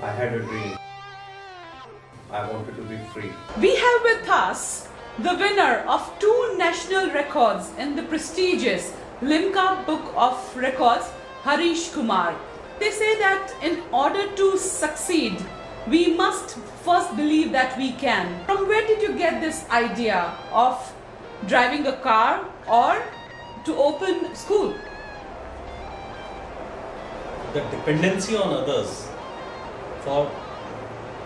I had a dream. I wanted to be free. We have with us the winner of 2 national records in the prestigious Limca Book of Records, Harish Kumar. They say that in order to succeed, we must first believe that we can. From where did you get this idea of driving a car or to open school? The dependency on others for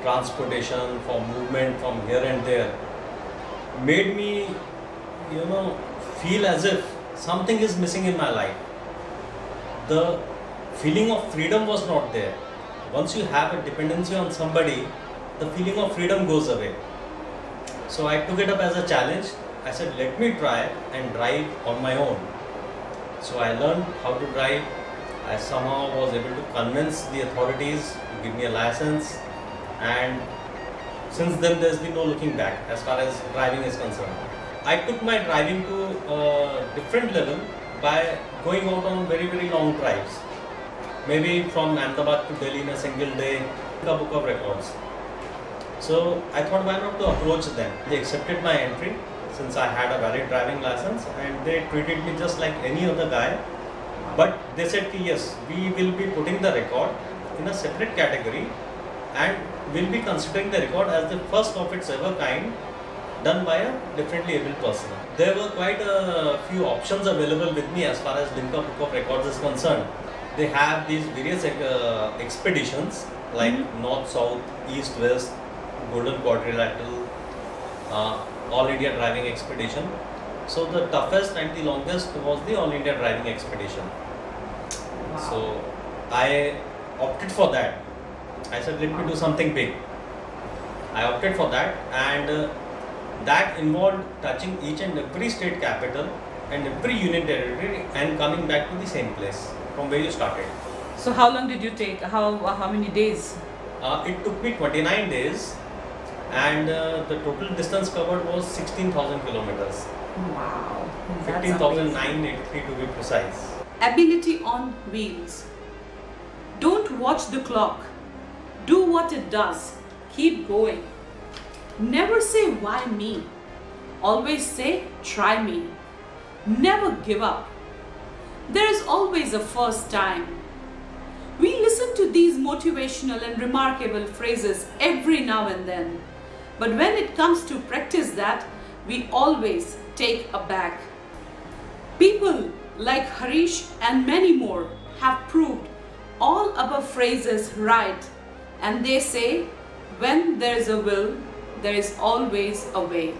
transportation, for movement from here and there made me, feel as if something is missing in my life. The feeling of freedom was not there. Once you have a dependency on somebody, the feeling of freedom goes away. So I took it up as a challenge. I said, let me try and drive on my own. So I learned how to drive. I somehow was able to convince the authorities to give me a license, and since then there's been no looking back as far as driving is concerned. I took my driving to a different level by going out on very, very long drives. Maybe from Ahmedabad to Delhi in a single day, the Book of Records. So I thought, why not to approach them? They accepted my entry since I had a valid driving license, and they treated me just like any other guy. But they said, yes, we will be putting the record in a separate category and will be considering the record as the first of its ever kind done by a differently able person. There were quite a few options available with me as far as Limca Book of Records is concerned. They have these various expeditions like North, South, East, West, Golden Quadrilateral, All India Driving Expedition. So the toughest and the longest was the All India Driving Expedition. Wow. So I opted for that. I said, let me do something big. I opted for that, and that involved touching each and every state capital and every union territory and coming back to the same place from where you started. So how long did you take? How many days? It took me 29 days, and the total distance covered was 16,000 kilometers. Wow. 15,983 to be precise. Ability on wheels. Don't watch the clock. Do what it does. Keep going. Never say why me. Always say try me. Never give up. There is always a first time. We listen to these motivational and remarkable phrases every now and then. But when it comes to practice that, we always take a back. People like Harish and many more have proved all above phrases right, and they say when there is a will, there is always a way.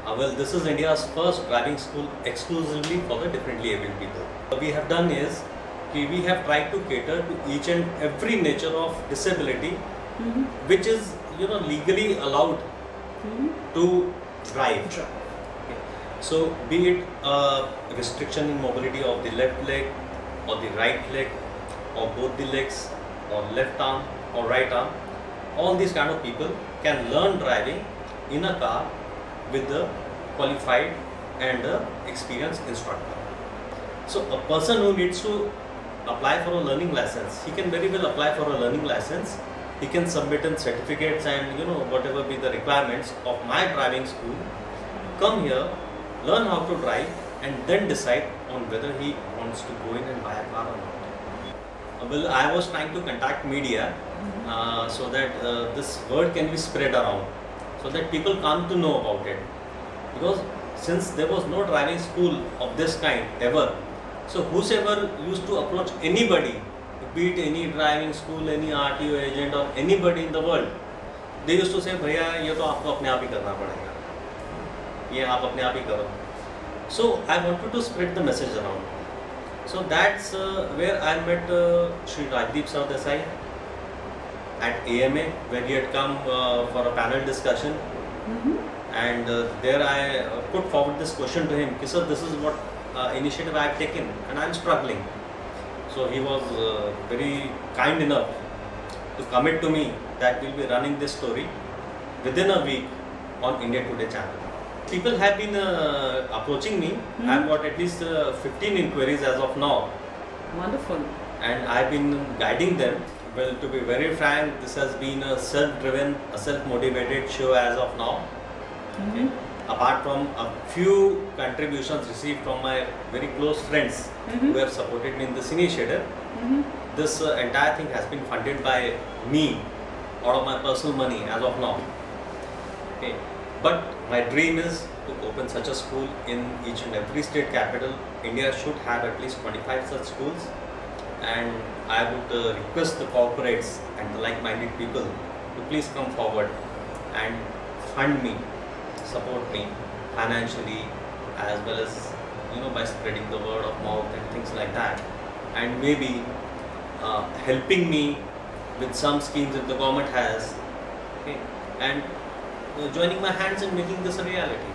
Well, this is India's first driving school exclusively for the differently abled people. What we have done is we have tried to cater to each and every nature of disability which is legally allowed to drive. Okay. So be it a restriction in mobility of the left leg or the right leg or both the legs or left arm or right arm, all these kind of people can learn driving in a car with the qualified and experienced instructor. So a person who needs to apply for a learning license, he can very well apply for a learning license. He can submit in certificates and whatever be the requirements of my driving school, come here, learn how to drive, and then decide on whether he wants to go in and buy a car or not. Well, I was trying to contact media so that this word can be spread around, so that people come to know about it. Because since there was no driving school of this kind ever, so whosoever used to approach anybody, be it any driving school, any RTO agent or anybody in the world, they used to say, भैया ये तो आपको अपने आप ही करना पड़ेगा, ये आप अपने आप ही करो. So I wanted to spread the message around. So that's where I met Shri Rajdeep Sardesai at AMA, where he had come for a panel discussion. And there I put forward this question to him, sir, this is what initiative I have taken and I am struggling. So he was very kind enough to commit to me that we'll be running this story within a week on India Today channel. People have been approaching me. I've got at least 15 inquiries as of now. Wonderful. And I've been guiding them. Well, to be very frank, this has been a self-driven, a self-motivated show as of now. Mm-hmm. Apart from a few contributions received from my very close friends who have supported me in this initiative, this entire thing has been funded by me out of my personal money as of now. Okay. But my dream is to open such a school in each and every state capital. India should have at least 25 such schools, and I would request the corporates and the like-minded people to please come forward and fund me, support me financially, as well as by spreading the word of mouth and things like that, and maybe helping me with some schemes that the government has, okay, and joining my hands and making this a reality.